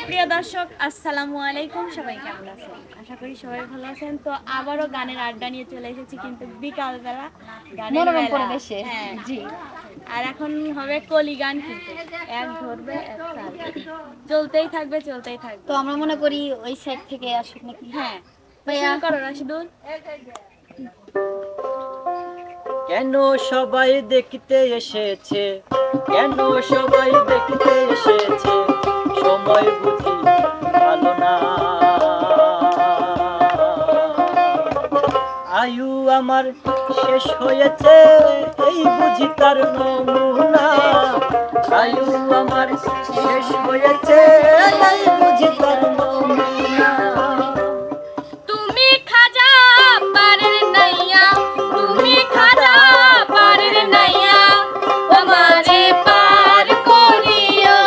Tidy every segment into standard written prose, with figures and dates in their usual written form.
প্রিয় দর্শক, আসসালামু আলাইকুম। সবাই কেমন আছেন? আশা করি সবাই ভালো আছেন। তো আবারও গানের আড্ডা নিয়ে চলে এসেছি, কিন্তু বিকালবেলা গানের মনোরম বেলা। পরিবেশে। হ্যাঁ, জি। আর এখন হবে কলি গান, কিন্তু এক ধরবে এক ছাড়বে, চলতেই থাকবে চলতেই থাকবে। তো আমরা মনে করি ওই সাইড থেকে আসুক নাকি? হ্যাঁ, তো ভাইয়া শুরু করো রাশিদুল। কেন সবাই দেখতে এসেছে, কেন সবাই দেখতে এসেছে, সময় বুঝি ভালো না। আয়ু আমার শেষ হয়েছে, এই বুঝি তার নমুনা। আয়ু আমার শেষ হয়েছে, এই বুঝি তার নমুনা। তুমি খাজা পারের নাইয়া, তুমি খাজা পারের নাইয়া, আমারে পার করিও,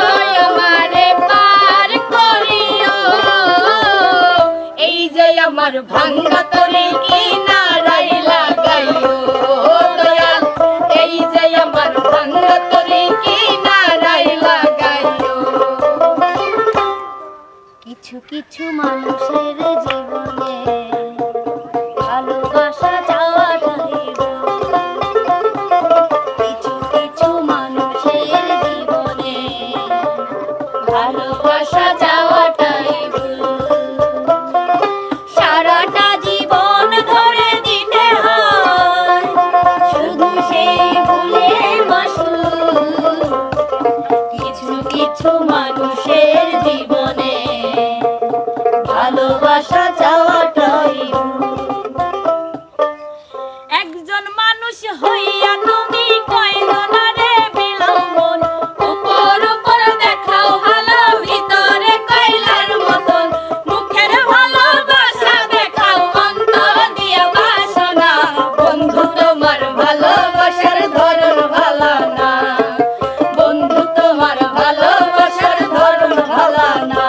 আমারে পার করিও। এই যে আমার ভাঙ্গা তরি কিনারায় লাগাইও দয়াল, এই যে আমার ভাঙ্গা তরি কিনারায় লাগাইও। কিছু কিছু মানুষের জীবনে ভালোবাসা চাওয়াটাই ভুল। কিছু কিছু মানুষের জীবনে ভালোবাসা চাওয়াটাই ভুল। সারাটা জীবন ধরে দিতে হয় শুধু সেই ভুলের মাসুল। কিছু কিছু মানুষের জীবনে ভালোবাসা চাওয়াটাই ভুল। একজন মানুষ হইয়া তুমি কয়জনারে বিলম্বন, উপর উপর দেখাও ভালো, ভিতরে কয়লার মতন। মুখের ভালোবাসা দেখাও, অন্তর দিয়ে বাসনা। বন্ধু তোমার ভালোবাসার ধরন ভালো না, বন্ধু তোমার ভালোবাসার ধরন ভালো না।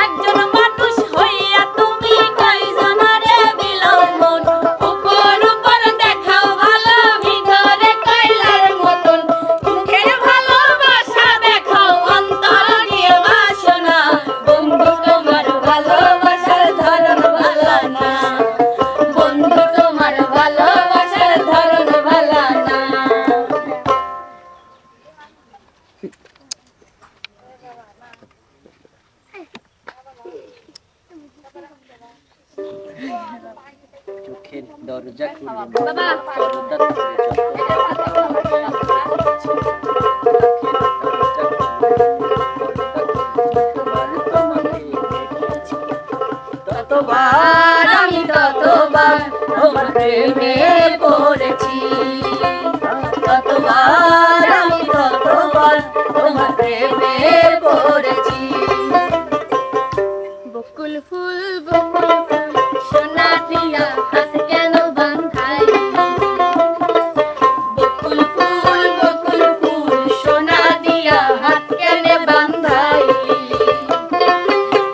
একজন মানুষ হইয়া তুমি কয়জনারে বিলম্বন, উপর উপর দেখাও ভালো, ভিতরে কয়লার মতন। মুখের ভালোবাসা দেখাও, অন্তর দিয়ে বাসনা। বন্ধু তোমার ভালোবাসার ধরন ভালো না, বন্ধু তোমার ভালোবাসার ধরন ভালো না। চোখের দরজা খুলে বাবা। পর্দা খুলে চোখের দরজা খুলে তোমাকে দেখেছি। ততবার আমি ততবার তোমার প্রেমে পড়েছি, ততবার আমি ততবার তোমার প্রেমে পড়েছি। বকুল ফুল বকুল ফুল সোনা দিয়া হাত কেন বাঁধাই। বকুল ফুল সোনা দিয়া হাত কেন বাঁধাই।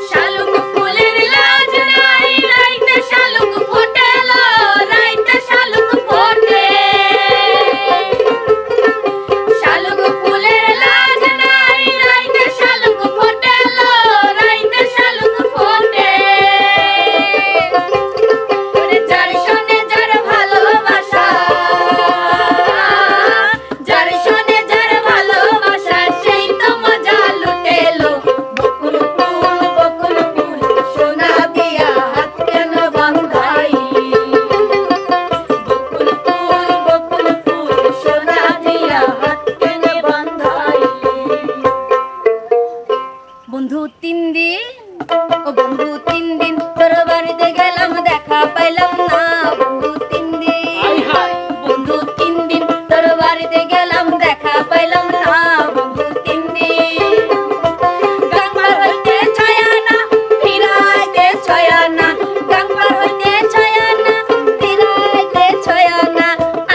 শালুক ফুলের লাজ নাই, রাইতে শালুক ফোটেল, রাইতে শালুক ফোটে। শালুক ফুলের লাজ নাই, রাইতে শালুক ফোটেল, রাইতে শালুক ফোটে। ওরে যার শোনে যার ভালোবাসা, যার শোনে যার ভালোবাসা, সেই তো মজা লুটেলো। বকুল ফুল সোনা দিয়া হাত কেন বাঁধাই। বকুল ফুল সোনা দিয়া হাত কেন বাঁধাই। বন্ধু 3 দিন, ও বন্ধু 3 দিন তোর বাড়িতে গেলাম, দেখা পাইলাম না। বন্ধু 3 দিন, বন্ধু 3 দিন তোর বাড়িতে গেলাম, দেখা পাইলাম না। বন্ধু 3 দিন, গাঙ্গার হইতে ছায়া না, ফিরাইতে ছায়া না। গাঙ্গার হইতে ছায়া না, ফিরাইতে ছায়া না।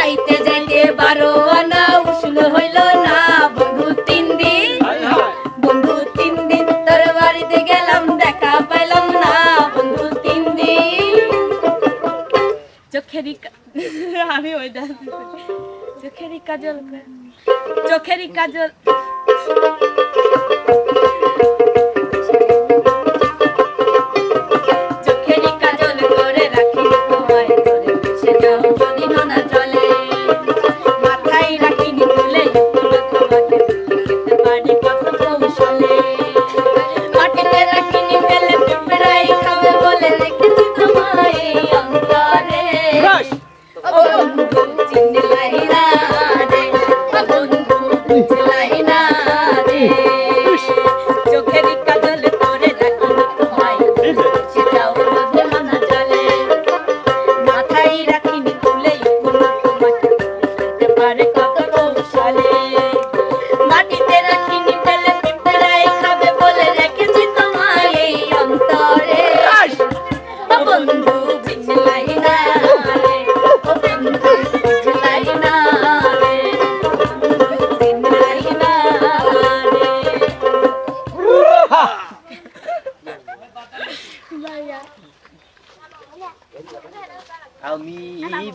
আইতে যাইতে 12 আনা উসুল হইল না। বন্ধু 3 দিন, বন্ধু 3 দিন তোর বাড়িতে গেলাম, দেখা পাইলাম না। বন্ধু 3 দিন। চোখেরই আমি ওইটা চোখেরই কাজল, চোখেরই কাজল।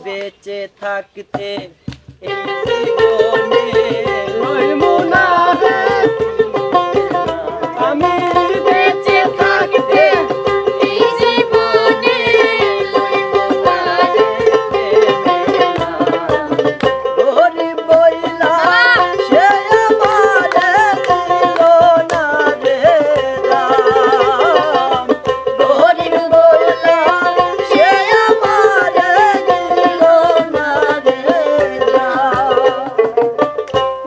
বেঁচে থাকতে এই জীবনে লইমু না রে আমি বেঁচে থাকতে এই জীবনে লইবো না রে গরিব বইলা সে আমারে দিল না রে রাম গরিব বইলা সে আমারে দিল না রে রাম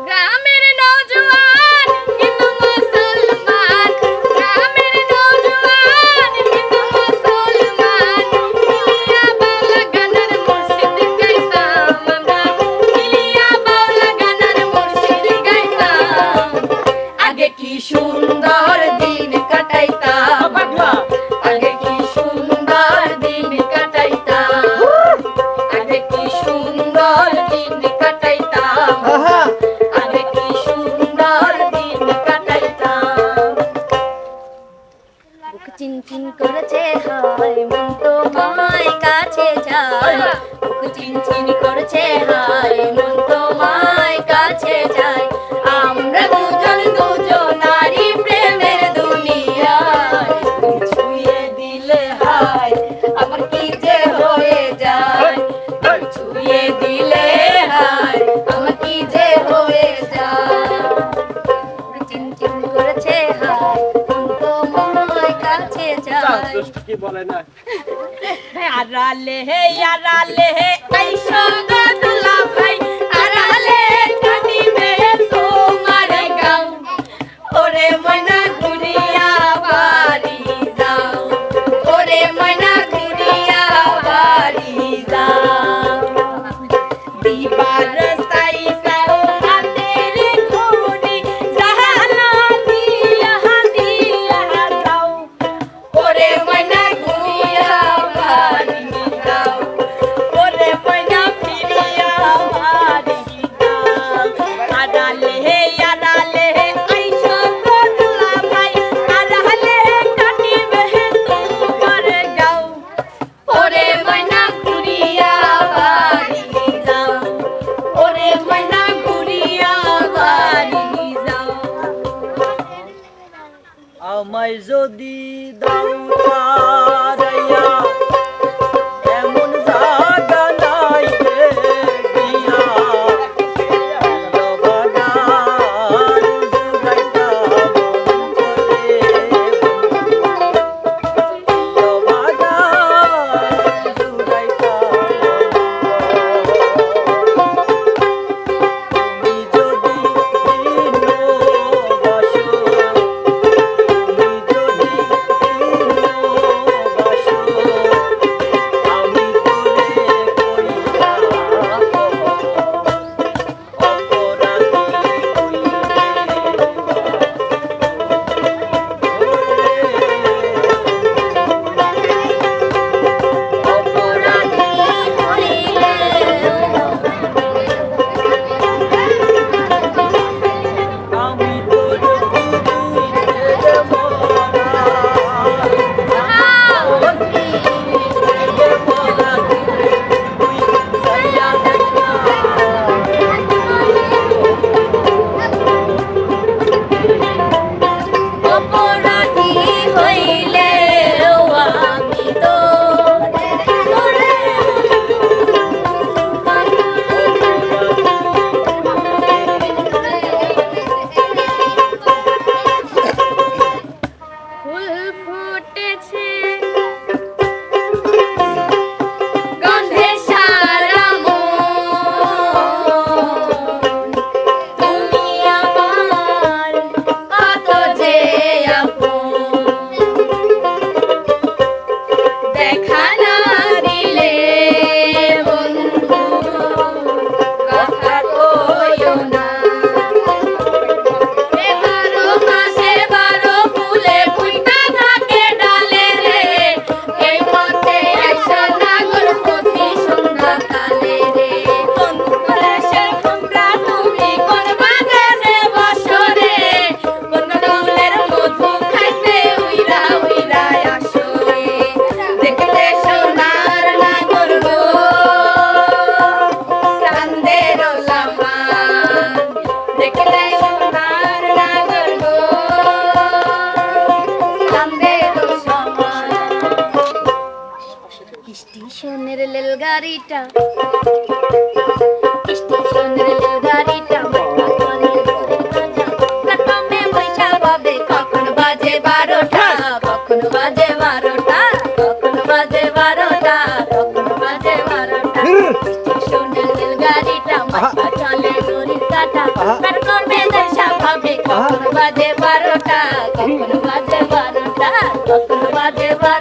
গ্রামের নওজওয়ান হিন্দু মুসলমান গ্রামের নওজওয়ান হিন্দু মুসলমান মিলিয়া বাউলা গানের মুর্শিদ গাইতাম আমরা মিলিয়া বাউলা গানের মুর্শিদ গাইতাম আগে কি সুন্দর দিন কাটাইতাম আগে কি সুন্দর দিন কাটাইতাম আগে কি সুন্দর দিন কাটাইতাম আগে কি সুন্দর দিন কাটাইতাম বুক চিনচিন করেছে হায় মন তো মায় কাছে যায় বুক চিনচিন করেছে হায় মন তো মায় কাছে যায় আমরা দুজনারই প্রেমের দুনিয়ায় ছুঁয়ে দিলে হায় আমার কি যে হয়ে যায় ছুঁয়ে দিলে হায় আমার কি যে হয়ে যায় চিনচিন করেছে হায় মন তো মায় কাছে যায় কি বলে না আড়ালে হে আইসো গো দুলা ভাই আড়ালে কাটিবে তোমার গাও ওরে ময়না ঘুরিয়া বাড়ি যাও ওরে ময়না ঘুরিয়া বাড়ি যাও দিবার সাই সাও হাতের ঘড়ি জাহালা দিয়া যাও ওরে ময়না ঘুরিয়া বাড়ি যাও ওরে ময়না ফিরিয়া বাড়ি যাও আড়ালে হে আইসো গো দুলা ভাই আড়ালে কাটিবে তোমার গাও ওরে ময়না ঘুরিয়া বাড়ি যাও ওরে ময়না ঘুরিয়া বাড়ি যাও আমায় যদি দাও তারাইয়া এমন জাগা নাই রে দিয়া জবাগার জুগাইতা মন করে জবাগার জুগাইতা তুমি যদি দিন বাসো গাড়িটা স্টেশনের রেলগাড়িটা মাথা চলে প্ল্যাটফর্মে বৈশা পাবে কখন বাজে 12টা কখন বাজে 12টা কখন বাজে 12টা কখন বাজে 12টা স্টেশনের রেলগাড়িটা মাথা চলে ঘড়ির কাঁটা প্ল্যাটফর্মে বৈশা পাবে কখন বাজে 12টা কখন বাজে 12টা কখন বাজে 12টা